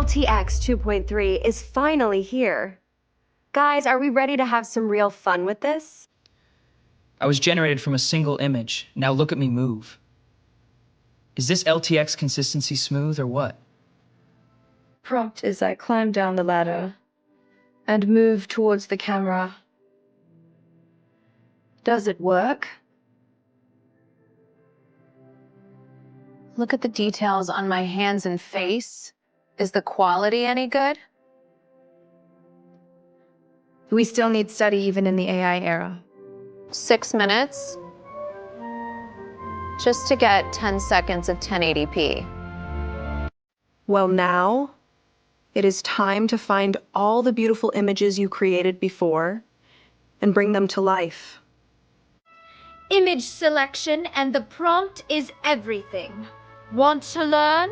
LTX 2.3 is finally here. Guys, are we ready to have some real fun with this? I was generated from a single image. Now look at me move. Is this LTX consistency smooth or what? Prompt is I climb down the ladder and move towards the camera. Does it work? Look at the details on my hands and face. Is the quality any good? We still need study even in the AI era. 6 minutes just to get 10 seconds of 1080p. Well, now it is time to find all the beautiful images you created before and bring them to life. Image selection and the prompt is everything. Want to learn?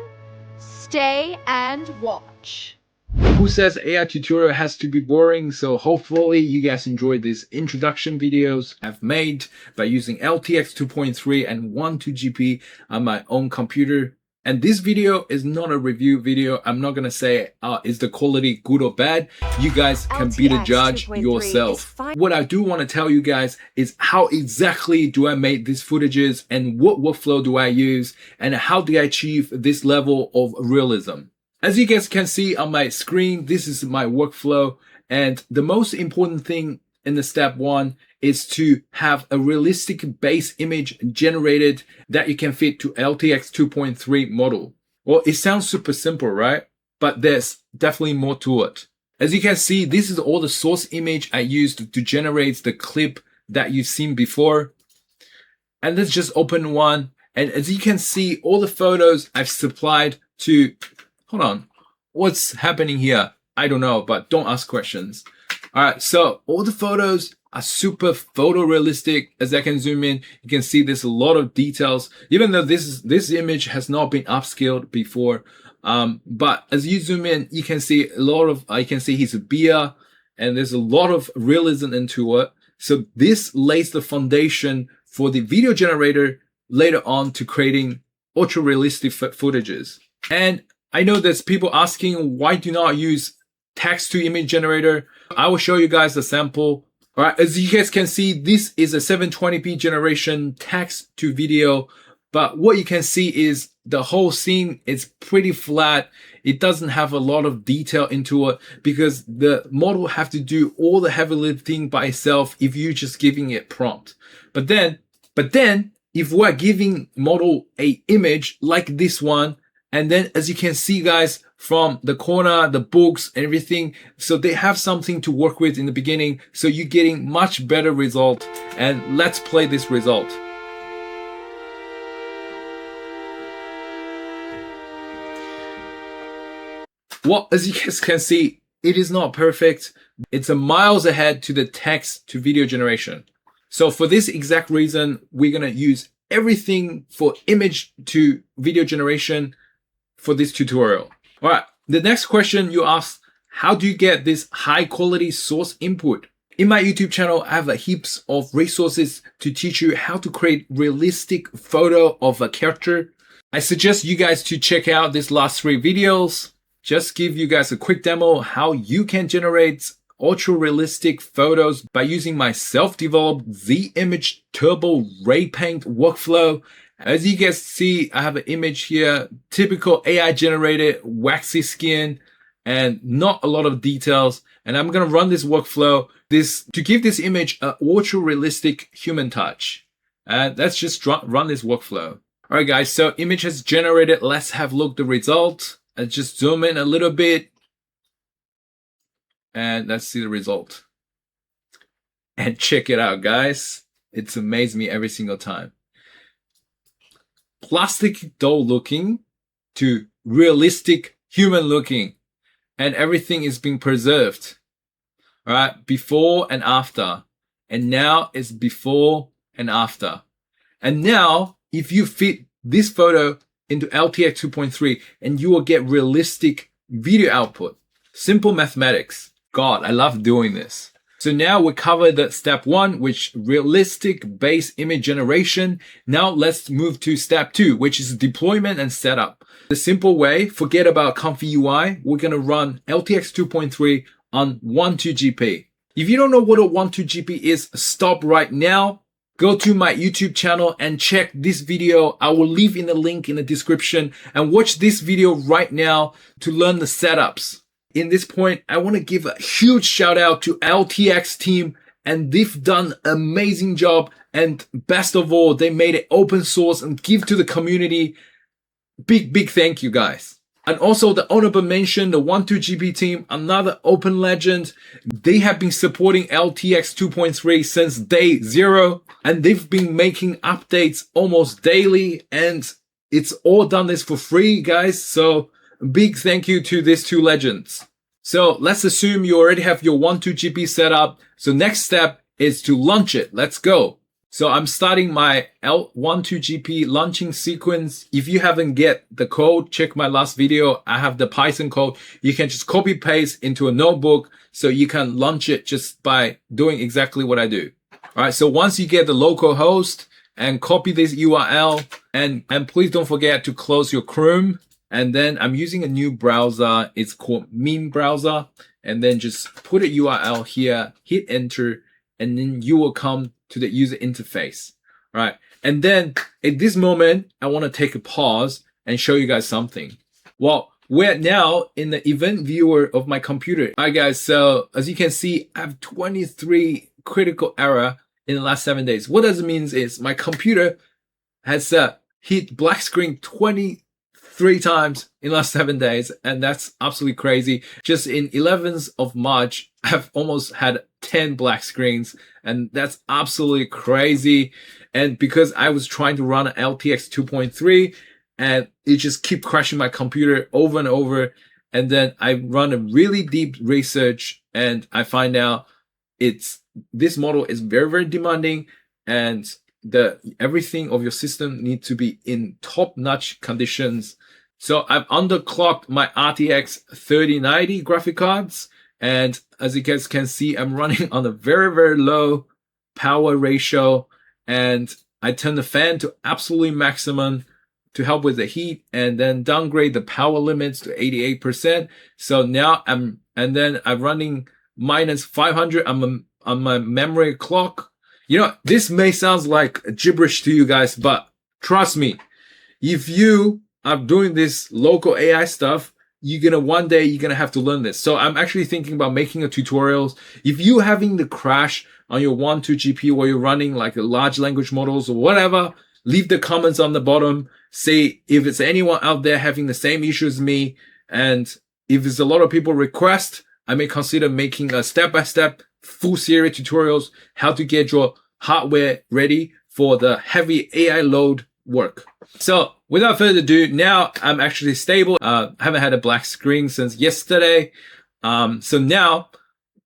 Stay and watch. Who says AI tutorial has to be boring? So hopefully you guys enjoyed these introduction videos I've made by using LTX 2.3 and 1.2GP on my own computer. And this video is not a review video. I'm not gonna say, is the quality good or bad? You guys can be the judge yourself. What I do want to tell you guys is how exactly do I make these footages and what workflow do I use and how do I achieve this level of realism. As you guys can see on my screen, this is my workflow. And the most important thing in the step 1 is to have a realistic base image generated that you can fit to LTX 2.3 model. Well, it sounds super simple, right? But there's definitely more to it. As you can see, this is all the source image I used to generate the clip that you've seen before. And let's just open one. And as you can see, all the photos I've supplied to, hold on, what's happening here? I don't know, but don't ask questions. All right, so all the photos are super photorealistic. As I can zoom in, you can see there's a lot of details, even though this image has not been upscaled before. But as you zoom in, you can see a lot of, you can see his beard, and there's a lot of realism into it. So this lays the foundation for the video generator later on to creating ultra realistic footages. And I know there's people asking, why do you not use text to image generator? I will show you guys a sample. All right, as you guys can see, this is a 720p generation text to video, but what you can see is the whole scene is pretty flat. It doesn't have a lot of detail into it because the model have to do all the heavy lifting by itself if you're just giving it prompt. But then if we're giving model a image like this one, and then as you can see guys, from the corner, the books, everything. So they have something to work with in the beginning. So you're getting much better result. And let's play this result. Well, as you guys can see, it is not perfect. It's a miles ahead to the text to video generation. So for this exact reason, we're going to use everything for image to video generation for this tutorial. All right, the next question you ask, how do you get this high quality source input? In my YouTube channel, I have heaps of resources to teach you how to create realistic photo of a character. I suggest you guys to check out these last 3 videos. Just give you guys a quick demo how you can generate ultra realistic photos by using my self-developed Z-Image Turbo Ray Paint workflow. As you guys see, I have an image here, typical AI generated waxy skin and not a lot of details. And I'm going to run this workflow to give this image an ultra realistic human touch. And let's just run this workflow. All right, guys. So image has generated. Let's have a look at the result. I'll just zoom in a little bit and let's see the result. And check it out, guys. It's amazed me every single time. Plastic doll looking to realistic human looking, and everything is being preserved. All right, before and after, and now it's before and after. And now if you fit this photo into LTX 2.3 and you will get realistic video output. Simple mathematics. God, I love doing this. So now we covered the step 1, which realistic base image generation. Now let's move to step 2, which is deployment and setup. The simple way, forget about ComfyUI. We're going to run LTX 2.3 on 12GP. If you don't know what a 12GP is, stop right now. Go to my YouTube channel and check this video. I will leave in the link in the description and watch this video right now to learn the setups. In this point, I want to give a huge shout out to LTX team, and they've done an amazing job. And best of all, they made it open source and give to the community. Big thank you guys. And also the honorable mention, the 12GP team, another open legend. They have been supporting LTX 2.3 since day 0, and they've been making updates almost daily, and it's all done this for free, guys. So big thank you to these two legends. So let's assume you already have your 12GP set up. So next step is to launch it. Let's go. So I'm starting my L12GP launching sequence. If you haven't get the code, check my last video. I have the Python code. You can just copy paste into a notebook so you can launch it just by doing exactly what I do. All right. So once you get the local host and copy this URL, and please don't forget to close your Chrome. And then I'm using a new browser. It's called Meme browser. And then just put a URL here, hit enter, and then you will come to the user interface. All right. And then at this moment, I want to take a pause and show you guys something. Well, we're now in the event viewer of my computer. All right, guys. So as you can see, I have 23 critical error in the last 7 days. What does it mean is my computer has hit black screen 23 times in the last 7 days. And that's absolutely crazy. Just in 11th of March, I've almost had 10 black screens, and that's absolutely crazy. And because I was trying to run an LTX 2.3 and it just keep crashing my computer over and over. And then I run a really deep research and I find out this model is very demanding, and everything of your system needs to be in top-notch conditions. So I've underclocked my RTX 3090 graphic cards. And as you guys can see, I'm running on a very low power ratio, and I turn the fan to absolutely maximum to help with the heat, and then downgrade the power limits to 88%. So now I'm running minus 500 on my memory clock. You know, this may sound like gibberish to you guys, but trust me, if you are doing this local AI stuff, one day you're gonna have to learn this. So I'm actually thinking about making a tutorials. If you having the crash on your 12GP while you're running like a large language models or whatever, leave the comments on the bottom. Say if it's anyone out there having the same issue as me, and if there's a lot of people request, I may consider making a step-by-step full series tutorials how to get your hardware ready for the heavy AI load work. So without further ado, now I'm actually stable. Haven't had a black screen since yesterday. So now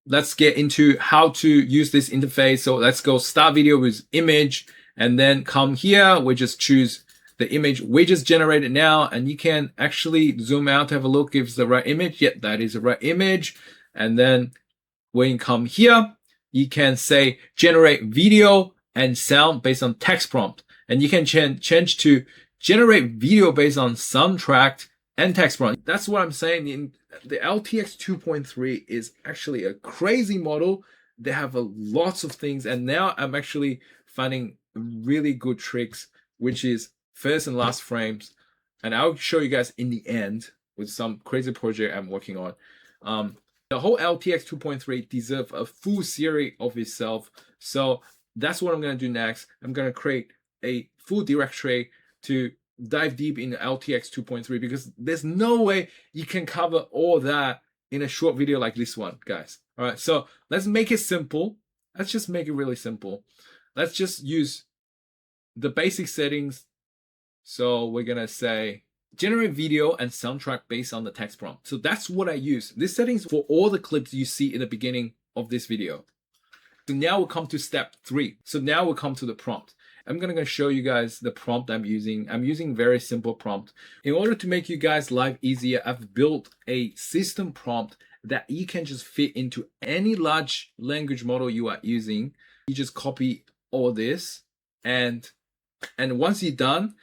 let's get into how to use this interface. So let's go start video with image, and then come here. We just choose the image we just generated now, and you can actually zoom out to have a look if it's the right image. Yep, that is the right image. And then when you come here, you can say generate video and sound based on text prompt. And you can change to generate video based on soundtrack and text prompt. That's what I'm saying. In the LTX 2.3 is actually a crazy model. They have lots of things. And now I'm actually finding really good tricks, which is first and last frames. And I'll show you guys in the end with some crazy project I'm working on. The whole LTX 2.3 deserves a full series of itself. So that's what I'm going to do next. I'm going to create a full directory to dive deep into LTX 2.3, because there's no way you can cover all that in a short video like this one, guys. All right, so let's make it simple. Let's just make it really simple. Let's just use the basic settings. So we're going to say generate video and soundtrack based on the text prompt. So that's what I use. This settings for all the clips you see in the beginning of this video. So now we'll come to step 3. So now we'll come to the prompt. I'm going to show you guys the prompt I'm using. I'm using very simple prompt. In order to make you guys' life easier, I've built a system prompt that you can just fit into any large language model you are using. You just copy all this, and once you're done,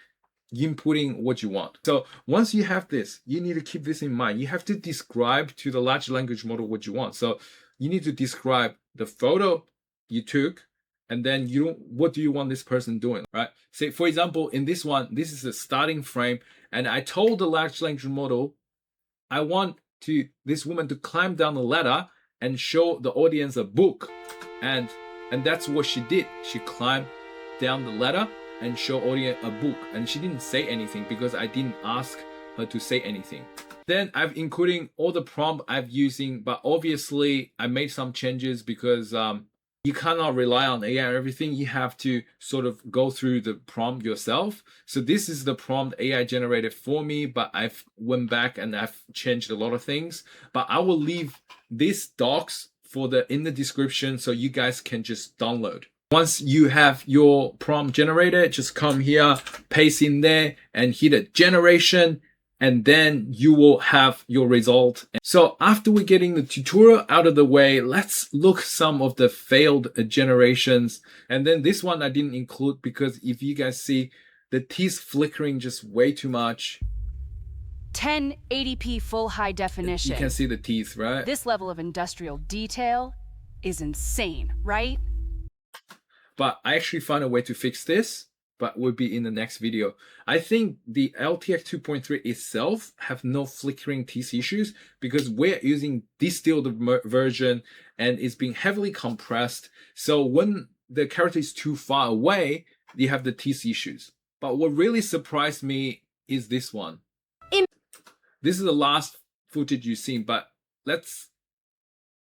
you inputting what you want. So once you have this, you need to keep this in mind. You have to describe to the large language model what you want. So you need to describe the photo you took, and then what do you want this person doing, right? Say, for example, in this one, this is the starting frame, and I told the large language model, I want this woman to climb down the ladder and show the audience a book. And that's what she did. She climbed down the ladder and show audience a book, and she didn't say anything because I didn't ask her to say anything. Then I've including all the prompt I've using, but obviously I made some changes because you cannot rely on AI and everything. You have to sort of go through the prompt yourself. So this is the prompt AI generated for me, but I've went back and I've changed a lot of things. But I will leave these docs in the description so you guys can just download. Once you have your prompt generated, just come here, paste in there, and hit a generation, and then you will have your result. So after we're getting the tutorial out of the way, let's look some of the failed generations. And then this one I didn't include because if you guys see the teeth flickering just way too much. 1080p full high definition. You can see the teeth, right? This level of industrial detail is insane, right? But I actually found a way to fix this, but will be in the next video. I think the LTX 2.3 itself have no flickering teeth issues because we're using distilled version and it's being heavily compressed. So when the character is too far away, you have the teeth issues. But what really surprised me is this one. This is the last footage you've seen, but let's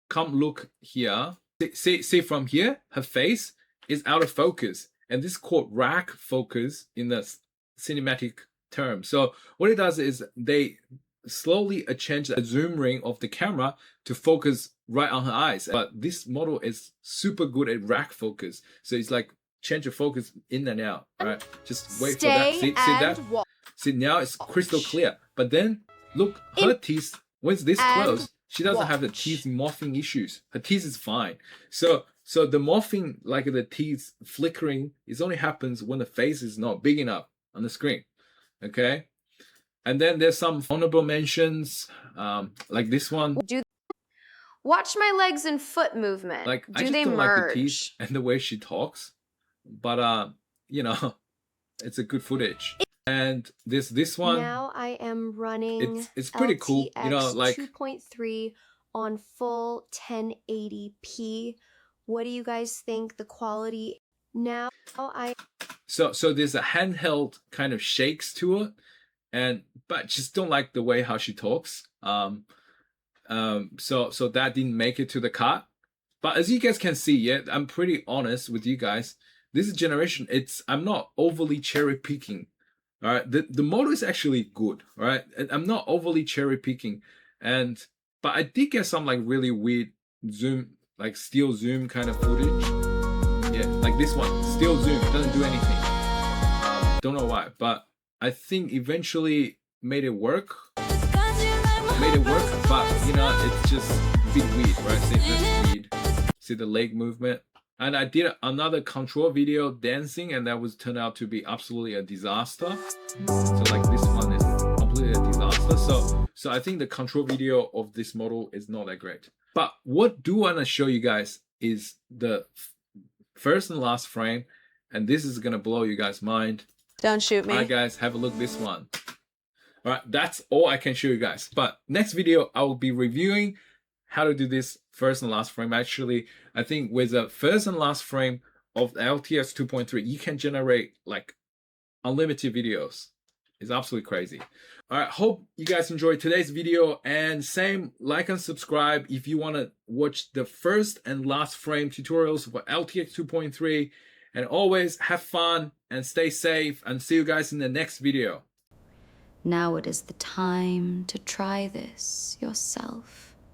come look here. See from here, her face is out of focus, and this is called rack focus in the cinematic term. So what it does is they slowly change the zoom ring of the camera to focus right on her eyes. But this model is super good at rack focus, so it's like change the focus in and out. Right? Just wait for that. See that? See, now it's crystal clear. But then look, her teeth, when this close, she doesn't have the teeth morphing issues. Her teeth is fine. So the morphing, like the teeth flickering, it only happens when the face is not big enough on the screen. Okay? And then there's some honorable mentions, like this one. Watch my legs and foot movement. Like, I Do just they don't merge? like the teeth and the way she talks. But, you know, it's a good footage. And this one. Now I am running it's pretty cool. You know, like 2.3 on full 1080p. What do you guys think the quality now? So there's a handheld kind of shakes to it, but just don't like the way how she talks. So that didn't make it to the cut. But as you guys can see, yeah, I'm pretty honest with you guys. This is generation. I'm not overly cherry picking. All right, the model is actually good. All right, I'm not overly cherry picking, but I did get some like really weird zoom, like still zoom kind of footage. Yeah, like this one, still zoom, doesn't do anything. Don't know why, but I think eventually made it work. But you know, it's just a bit weird, right? See, that's weird. See the leg movement. And I did another control video dancing, and that was turned out to be absolutely a disaster. So like this one is completely a disaster. So I think the control video of this model is not that great. But what do want to show you guys is the first and last frame, and this is gonna blow you guys' mind. Don't shoot me. All right, guys, have a look at this one. All right, that's all I can show you guys. But next video, I will be reviewing how to do this first and last frame. Actually, I think with the first and last frame of the LTX 2.3, you can generate like unlimited videos. It's absolutely crazy. All right, hope you guys enjoyed today's video, and same, like and subscribe if you want to watch the first and last frame tutorials for LTX 2.3. And always have fun and stay safe, and see you guys in the next video. Now it is the time to try this yourself.